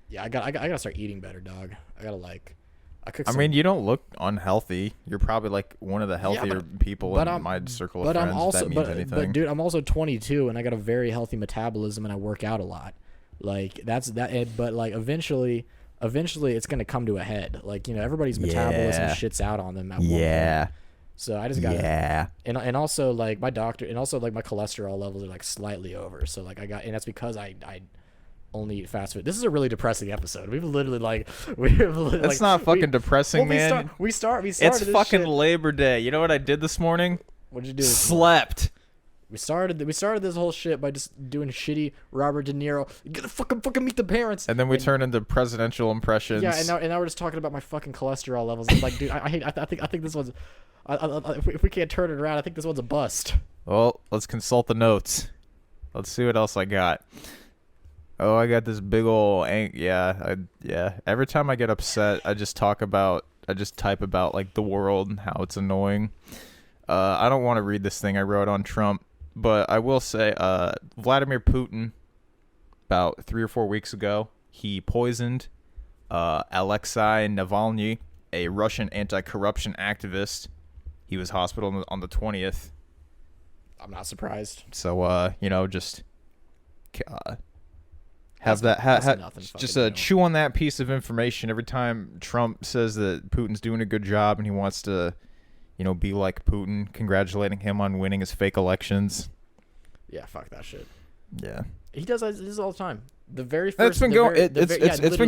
yeah, I gotta start eating better, dog. I cook. I mean, you don't look unhealthy. You're probably like one of the healthier people in my circle of friends. I'm also, if that means anything. but dude, I'm also 22 and I got a very healthy metabolism and I work out a lot. Like that's that. But like eventually it's gonna come to a head. Like, you know, everybody's metabolism Yeah. shits out on them at one yeah. point. So I just gotta. Yeah. And also like my doctor, and also like my cholesterol levels are like slightly over. So like and that's because I only eat fast food. This is a really depressing episode. We've literally That's not fucking depressing, man. We started It's this fucking shit. Labor Day. You know what I did this morning? What did you do? Slept. We started this whole shit by just doing shitty Robert De Niro. Get the fucking meet the parents. And then we turned into presidential impressions. Yeah, and now we're just talking about my fucking cholesterol levels. I'm like, dude, I think this one's. If we can't turn it around, I think this one's a bust. Well, let's consult the notes. Let's see what else I got. Oh, I got this big ol' yeah. Every time I get upset, I just type about like the world and how it's annoying. I don't want to read this thing I wrote on Trump, but I will say, Vladimir Putin, about 3 or 4 weeks ago, he poisoned Alexei Navalny, a Russian anti-corruption activist. He was hospitalized on the 20th. I'm not surprised. So, just have That's that. nothing Just fucking new. chew on that piece of information every time Trump says that Putin's doing a good job and he wants to, be like Putin, congratulating him on winning his fake elections. Yeah, fuck that shit. Yeah, He does this all the time. The very first. that's been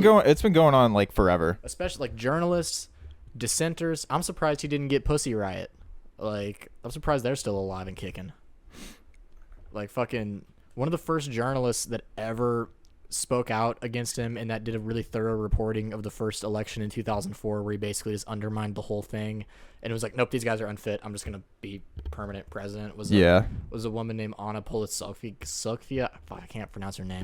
going. It's been going on like forever. Especially like journalists, dissenters. I'm surprised he didn't get Pussy Riot. Like, I'm surprised they're still alive and kicking. Like, fucking one of the first journalists that ever spoke out against him and that did a really thorough reporting of the first election in 2004, where he basically just undermined the whole thing and it was like, nope, these guys are unfit, I'm just gonna be permanent president. Was a woman named Anna Politkovskaya. I can't pronounce her name.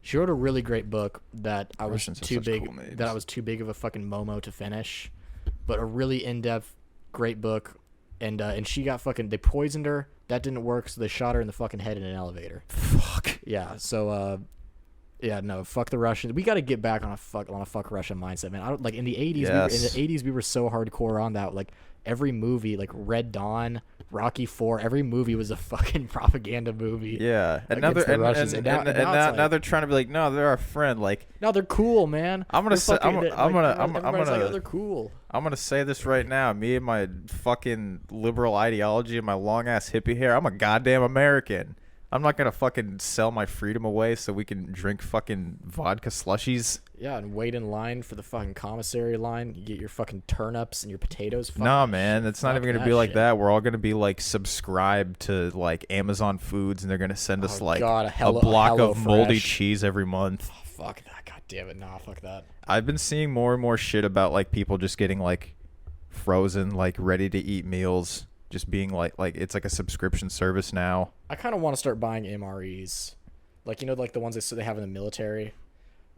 She wrote a really great book that I was Russians have too such big cool names. that I was too big of a fucking momo to finish, but a really in-depth, great book. And she got they poisoned her. That didn't work, so they shot her in the fucking head in an elevator. Fuck. Yeah. So yeah, no, fuck the Russians. We got to get back on a fuck Russia mindset, man. I don't like in the 80s. Yes. We were so hardcore on that. Like every movie, like Red Dawn, Rocky 4, every movie was a fucking propaganda movie. Yeah, and now against they're the Russians. and now it's like, now they're trying to be like, no, they're our friend. Like, no, they're cool, man. I'm gonna say, Everybody's like, oh, they're cool. I'm gonna say this right now. Me and my fucking liberal ideology and my long ass hippie hair. I'm a goddamn American. I'm not gonna fucking sell my freedom away so we can drink fucking vodka slushies. Yeah, and wait in line for the fucking commissary line. You get your fucking turnips and your potatoes. Nah, man, it's not Fuck even gonna that be like shit. that. We're all gonna be like subscribed to like Amazon Foods, and they're gonna send us Oh, like God, a block of moldy HelloFresh. cheese every month. Oh, fuck that. God damn it. Nah, fuck that. I've been seeing more and more shit about like people just getting like frozen, like ready to eat meals just being like it's like a subscription service now. I kind of want to start buying MREs, like like the ones they have in the military.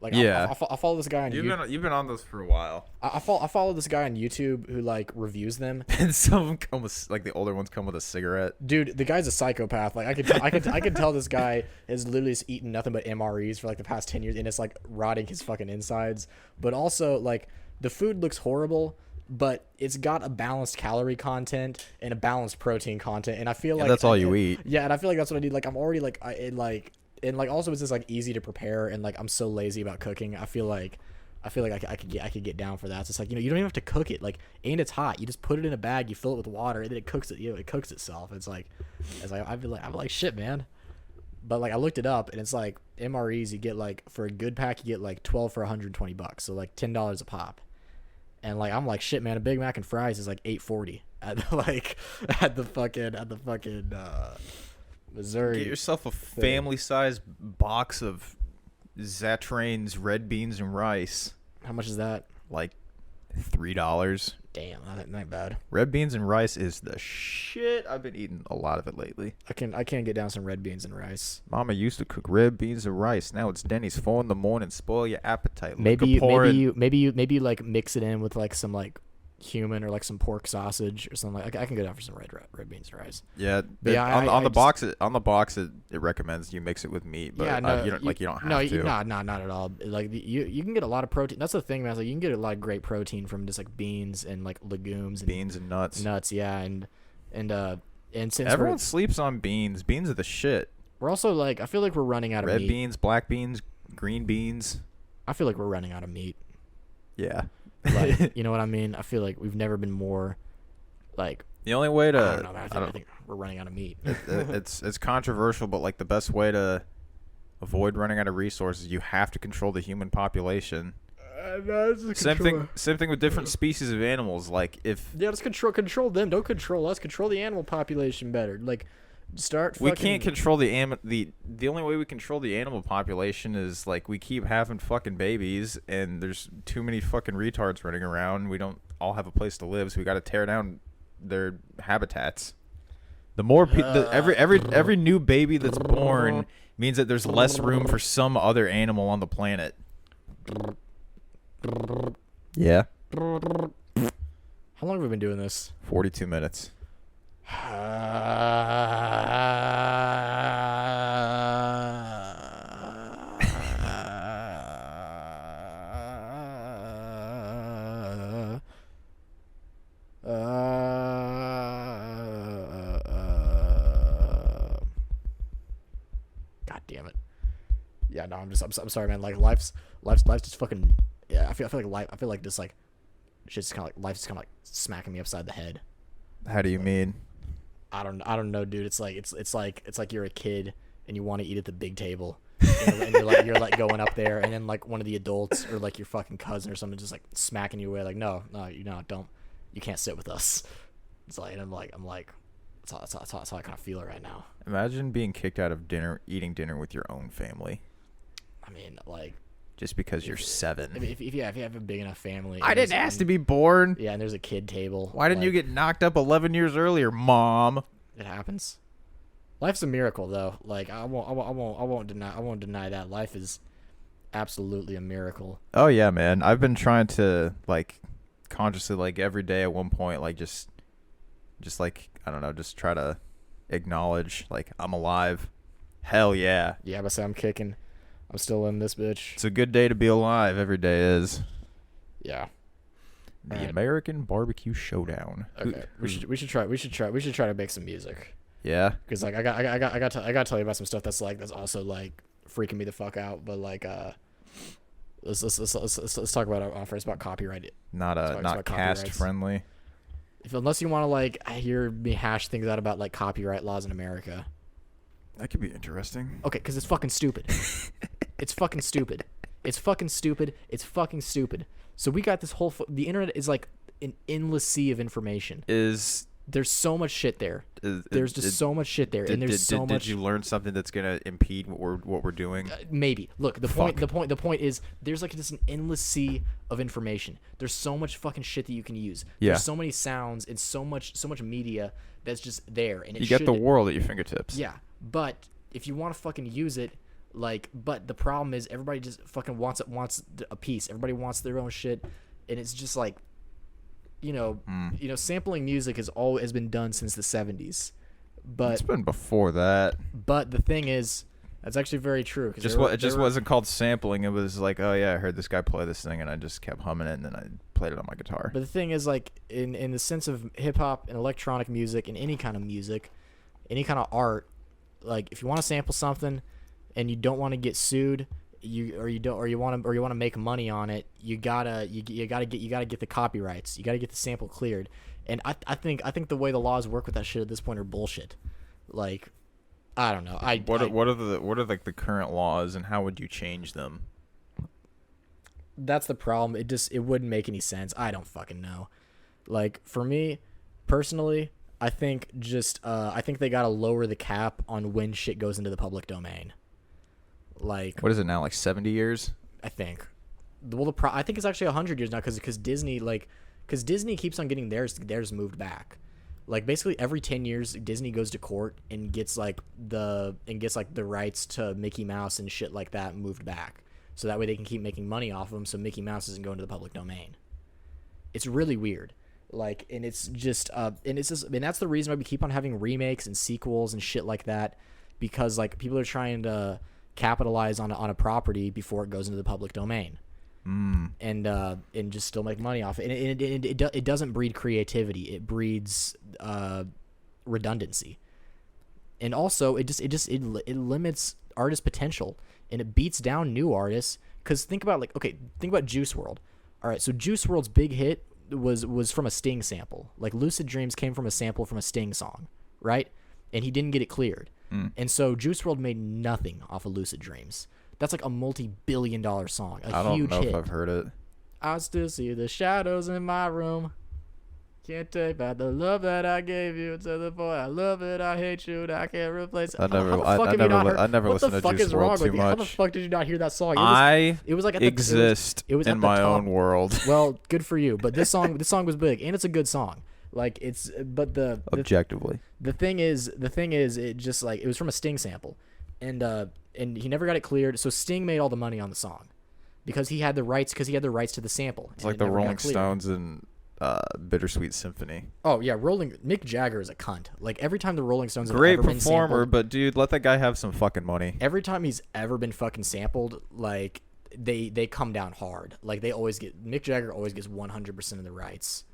Like Yeah. I follow this guy on YouTube. You've been on those for a while. I follow this guy on YouTube who like reviews them. And some of them come with like the older ones come with a cigarette. Dude, the guy's a psychopath. Like I could tell this guy has literally just eaten nothing but MREs for like the past 10 years, and it's like rotting his fucking insides. But also like the food looks horrible, but it's got a balanced calorie content and a balanced protein content, and I feel like That's all you eat. Yeah, and I feel like that's what I need. Like I'm already like and like also it's just like easy to prepare, and like I'm so lazy about cooking. I feel like I could get down for that. It's just like, you don't even have to cook it. Like, and it's hot. You just put it in a bag, you fill it with water, and then it cooks it. It cooks itself. It's like I'm like shit, man. But like I looked it up, and it's like MREs you get like for a good pack you get like 12 for $120, so like $10 a pop. And like I'm like shit, man. A Big Mac and fries is like $8.40 at the fucking Missouri. Get yourself a family-sized box of Zatrain's red beans and rice. How much is that? Like $3. Damn, that ain't bad. Red beans and rice is the shit. I've been eating a lot of it lately. I can't get down some red beans and rice. Mama used to cook red beans and rice. Now it's Denny's 4 in the morning. Spoil your appetite. Maybe you like mix it in with like some like human or like some pork sausage or something. Like I can go down for some red beans and rice. Yeah, But yeah, on the box it recommends you mix it with meat, but Yeah, no, you don't have no, to. not at all. Like you can get a lot of protein. That's the thing, man. Like you can get a lot of great protein from just like beans and like legumes and Beans and nuts. yeah, and since Everyone sleeps on beans. Beans are the shit. we're also like I feel like we're running out of Red meat. beans, black beans, green beans. I feel like we're running out of meat. Yeah. Like, you know what I mean? I feel like we've never been more like The only way to I don't know, man. I think we're running out of meat. it's controversial, but like the best way to avoid running out of resources, you have to control the human population. Same thing with different species of animals. Like if let's control them. Don't control us. Control the animal population better. Like start. we can't control the only way we control the animal population is like we keep having fucking babies, and there's too many fucking retards running around. We don't all have a place to live, so we got to tear down their habitats. The more every new baby that's born means that there's less room for some other animal on the planet. Yeah. How long have we been doing this? 42 minutes. God damn it. Yeah, no, I'm sorry, man. Like life's just fucking. Yeah, I feel like this like shit's kind of like life's kind of like smacking me upside the head. How do you mean? I don't know, dude. It's like you're a kid and you want to eat at the big table, and you're like going up there, and then like one of the adults or like your fucking cousin or something just like smacking you away, like no, don't, you can't sit with us. It's like I'm like that's how I kind of feel it right now. Imagine being kicked out of eating dinner with your own family. I mean, like just because you're 7. if you have a big enough family. I didn't ask to be born. Yeah, and there's a kid table. Why didn't you get knocked up 11 years earlier, Mom? It happens. Life's a miracle, though. Like I won't deny that life is absolutely a miracle. Oh yeah, man. I've been trying to like consciously like every day at one point like just like I don't know, just try to acknowledge like I'm alive. Hell yeah. Yeah, but say I'm kicking. I'm still in this bitch. It's a good day to be alive. Every day is. Yeah. The Right. American Barbecue Showdown. Okay. We should try to make some music. Yeah. Because like I got to tell you about some stuff that's also like freaking me the fuck out. But like let's talk about first about copyright. Not cast friendly. Unless you want to like hear me hash things out about like copyright laws in America. That could be interesting. Okay, because it's fucking stupid. It's fucking stupid. It's fucking stupid. It's fucking stupid. So we got this whole... the internet is like an endless sea of information. Is There's so much shit there. There's just so much shit there, and there's so much. Did you learn something that's gonna impede what we're doing? Maybe. Look, the point is there's like just an endless sea of information. There's so much fucking shit that you can use. Yeah. There's so many sounds and so much media that's just there, and you get the world at your fingertips. Yeah, but if you want to fucking use it, but the problem is everybody just fucking wants a piece. Everybody wants their own shit, and it's just like, sampling music has been done since the 70s, but it's been before that. But the thing is, that's actually very true. It just wasn't called sampling. It was like, oh yeah, I heard this guy play this thing, and I just kept humming it, and then I played it on my guitar. But the thing is, like in the sense of hip hop and electronic music and any kind of music, any kind of art, like if you want to sample something, and you don't want to get sued, you want to make money on it, you gotta get the copyrights, you gotta get the sample cleared, and I think the way the laws work with that shit at this point are bullshit. Like, I don't know. What are like the current laws, and how would you change them? That's the problem. It wouldn't make any sense. I don't fucking know. Like, for me personally, I think they gotta lower the cap on when shit goes into the public domain. Like, what is it now? Like 70 years? I think. Well, I think it's actually 100 years now because Disney keeps on getting theirs moved back. Like, basically every 10 years, Disney goes to court and gets the rights to Mickey Mouse and shit like that moved back, so that way they can keep making money off of them. So Mickey Mouse doesn't go into the public domain. It's really weird. Like, and it's just and that's the reason why we keep on having remakes and sequels and shit like that, because like people are trying to capitalize on a property before it goes into the public domain, and just still make money off it. And it doesn't breed creativity; it breeds redundancy, and also it limits artist potential, and it beats down new artists. Because think about Juice WRLD. All right, so Juice WRLD's big hit was from a Sting sample. Like, Lucid Dreams came from a sample from a Sting song, right? And he didn't get it cleared. And so Juice WRLD made nothing off of Lucid Dreams. That's like a multi-billion-dollar song, a huge hit. I don't know if I've heard it. I still see the shadows in my room. Can't take back the love that I gave you. To the boy, I love it, I hate you, I can't replace it. I never listened to Juice WRLD too much. How the fuck did you not hear that song? It was like at in my own world. Well, good for you. But this song was big, and it's a good song. Like, Objectively. The thing is, it just like, it was from a Sting sample, and he never got it cleared. So Sting made all the money on the song because he had the rights to the sample. It's like the Rolling Stones and Bittersweet Symphony. Oh yeah, Mick Jagger is a cunt. Like, every time the Rolling Stones great have ever performer, been sampled, but dude, let that guy have some fucking money. Every time he's ever been fucking sampled, like, they come down hard. Like, Mick Jagger always gets 100% of the rights.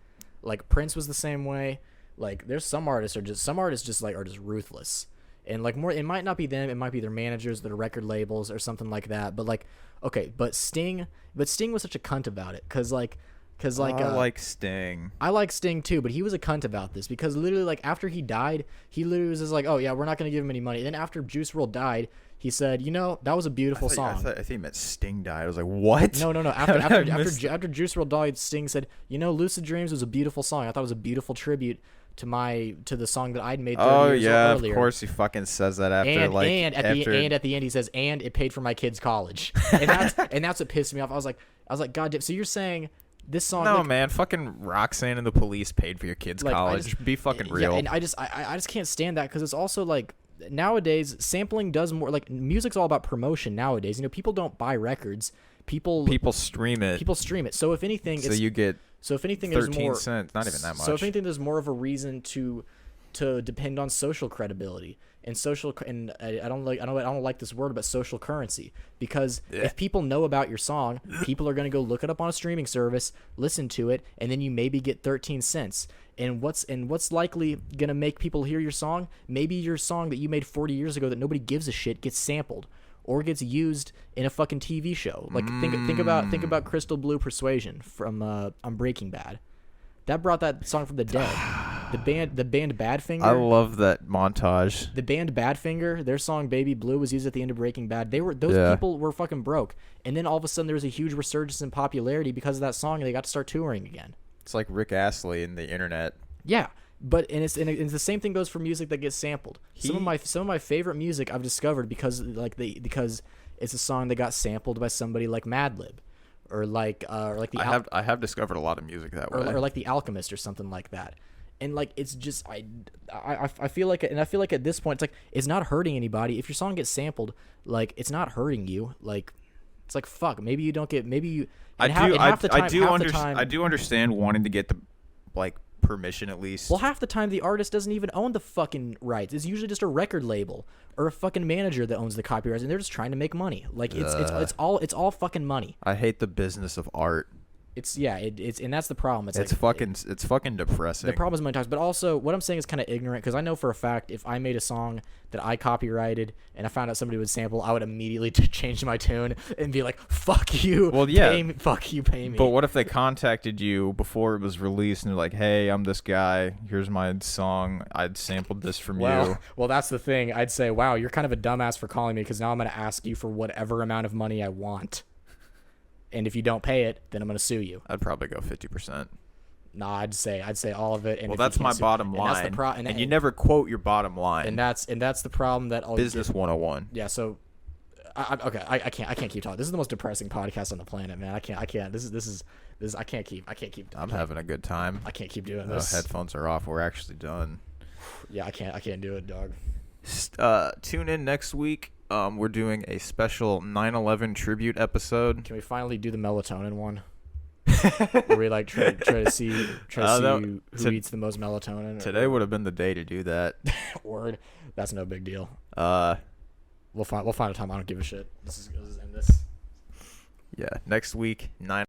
Like, Prince was the same way. Like, there's some artists are just ruthless. And like, more, it might not be them, it might be their managers, their record labels, or something like that. But like, okay, but Sting was such a cunt about it, cause I like Sting. I like Sting too, but he was a cunt about this, because literally, like, after he died, he literally was just like, oh yeah, we're not gonna give him any money. And then after Juice WRLD died, he said, that was a beautiful song. I think he meant Sting died. I was like, what? No. After Juice WRLD died, Sting said, Lucid Dreams was a beautiful song. I thought it was a beautiful tribute to the song that I'd made 30 years earlier. Of course he fucking says that after at the end he says, and it paid for my kids' college. And that's what pissed me off. I was like, God damn. So you're saying this song? No, man, fucking Roxanne and the Police paid for your kids' college. Be fucking real. Yeah, and I just can't stand that, because it's also like, nowadays sampling does more, like, music's all about promotion nowadays. People don't buy records. People stream it. So if anything, you get 13 there's more cents, not even that much. So if anything, there's more of a reason to depend on social credibility and I don't like this word, but social currency, because if people know about your song, people are going to go look it up on a streaming service, listen to it, and then you maybe get 13 cents. And what's likely going to make people hear your song? Maybe your song that you made 40 years ago that nobody gives a shit gets sampled or gets used in a fucking TV show. Like, think about Crystal Blue Persuasion from on Breaking Bad. That brought that song from the dead. The band Badfinger. I love that montage. The band Badfinger, their song Baby Blue was used at the end of Breaking Bad. People were fucking broke. And then all of a sudden there was a huge resurgence in popularity because of that song, and they got to start touring again. It's like Rick Astley and the internet. Yeah. But and it's the same thing goes for music that gets sampled. Some of my favorite music I've discovered because it's a song that got sampled by somebody like Madlib, or like the I have discovered a lot of music that way. or like The Alchemist or something like that. And like it's just I feel like at this point it's not hurting anybody. If your song gets sampled, like it's not hurting you. Like it's like fuck, maybe you don't get I do understand wanting to get the like permission at least. Well, half the time the artist doesn't even own the fucking rights. It's usually just a record label or a fucking manager that owns the copyrights, and they're just trying to make money. Like it's all fucking money. I hate the business of art. It's and that's the problem. It's fucking depressing. The problem is money talks, but also what I'm saying is kind of ignorant because I know for a fact if I made a song that I copyrighted and I found out somebody would sample, I would immediately change my tune and be like, "Fuck you." Well, yeah. Pay me. But what if they contacted you before it was released and they're like, "Hey, I'm this guy. Here's my song. I'd sampled this from you." Well, that's the thing. I'd say, "Wow, you're kind of a dumbass for calling me because now I'm going to ask you for whatever amount of money I want." And if you don't pay it, then I'm going to sue you. I'd probably go 50%. Nah, I'd say all of it. And well, that's my bottom line. And that's and you never quote your bottom line. And that's the problem that I'll Business 101. Yeah. So, I can't keep talking. This is the most depressing podcast on the planet, man. I can't. This is. I can't keep. I'm having a good time. I can't keep doing this. this. Headphones are off. We're actually done. Yeah, I can't do it, dog. Tune in next week. We're doing a special 9/11 tribute episode. Can we finally do the melatonin one? Where we like try to see who eats the most melatonin. Today would have been the day to do that. Word, that's no big deal. We'll find a time. I don't give a shit. This is end this. Yeah, next week 9.